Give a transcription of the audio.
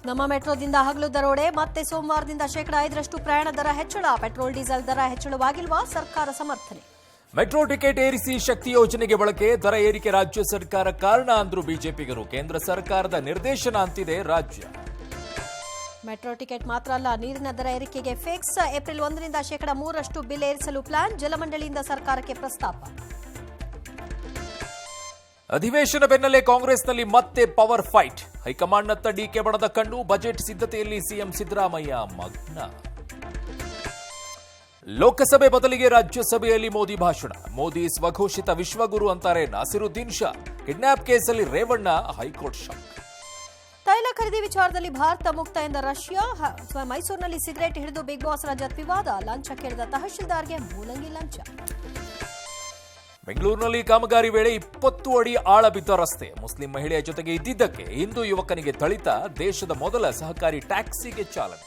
ನಮ್ಮ ಮೆಟ್ರೋದಿಂದ ಹಗಲು ದರೋಡೆ ಮತ್ತೆ ಸೋಮವಾರದಿಂದ ಶೇಕಡಾ 5% ಪ್ರಯಾಣ ದರ ಹೆಚ್ಚಳ. ಪೆಟ್ರೋಲ್ ಡೀಸೆಲ್ ದರ ಹೆಚ್ಚಳವಾಗಿಲ್ವಾ? ಸರ್ಕಾರ ಸಮರ್ಥನೆ. ಮೆಟ್ರೋ ಟಿಕೆಟ್ ಏರಿಸಿ ಶಕ್ತಿ ಯೋಜನೆಗೆ ಬಳಕೆ. ದರ ಏರಿಕೆ ರಾಜ್ಯ ಸರ್ಕಾರ ಕಾರಣ ಅಂದ್ರು ಬಿಜೆಪಿಗರು. ಕೇಂದ್ರ ಸರ್ಕಾರದ ನಿರ್ದೇಶನ ಅಂತಿದೆ ರಾಜ್ಯ. ಮೆಟ್ರೋ ಟಿಕೆಟ್ ಮಾತ್ರ ಅಲ್ಲ, ನೀರಿನ ದರ ಏರಿಕೆಗೆ ಫಿಕ್ಸ್. ಏಪ್ರಿಲ್ 1ರಿಂದ ಶೇಕಡಾ 3% ಬಿಲ್ ಏರಿಸಲು ಪ್ಲಾನ್. ಜಲಮಂಡಳಿಯಿಂದ ಸರ್ಕಾರಕ್ಕೆ ಪ್ರಸ್ತಾಪ. ಅಧಿವೇಶನ ಬೆನ್ನಲ್ಲೇ ಕಾಂಗ್ರೆಸ್ನಲ್ಲಿ ಮತ್ತೆ ಪವರ್ ಫೈಟ್. ಹೈಕಮಾಂಡ್ನತ್ತ ಡಿಕೆ ಬಣದ ಕಣ್ಣು. ಬಜೆಟ್ ಸಿದ್ಧತೆಯಲ್ಲಿ ಸಿಎಂ ಸಿದ್ದರಾಮಯ್ಯ ಮಗ್ನ. ಲೋಕಸಭೆ ಬದಲಿಗೆ ರಾಜ್ಯಸಭೆಯಲ್ಲಿ ಮೋದಿ ಭಾಷಣ. ಮೋದಿ ಸ್ವಘೋಷಿತ ವಿಶ್ವಗುರು ಅಂತಾರೆ ನಾಸಿರುದ್ದೀನ್ ಶಾ. ಕಿಡ್ನಾಪ್ ಕೇಸಲ್ಲಿ ರೇವಣ್ಣ ಹೈಕೋರ್ಟ್ ಶಾಕ್. ತೈಲ ಖರೀದಿ ವಿಚಾರದಲ್ಲಿ ಭಾರತ ಮುಕ್ತ ಎಂದ ರಷ್ಯಾ. ಮೈಸೂರಿನಲ್ಲಿ ಸಿಗರೇಟ್ ಹಿಡಿದು ಬಿಗ್ ಬಾಸ್ ರಜತ್ ವಿವಾದ. ಲಂಚ ಕೇಳಿದ ತಹಶೀಲ್ದಾರ್ಗೆ ಮೂಲಂಗಿ ಲಂಚ. ಬೆಂಗಳೂರಿನಲ್ಲಿ ಕಾಮಗಾರಿ ವೇಳೆ 20 ಅಡಿ ಆಳ ಬಿದ್ದ ರಸ್ತೆ. ಮುಸ್ಲಿಂ ಮಹಿಳೆಯ ಜೊತೆಗೆ ಇದ್ದಿದ್ದಕ್ಕೆ ಹಿಂದೂ ಯುವಕನಿಗೆ ಥಳಿತ. ದೇಶದ ಮೊದಲ ಸಹಕಾರಿ ಟ್ಯಾಕ್ಸಿಗೆ ಚಾಲನೆ.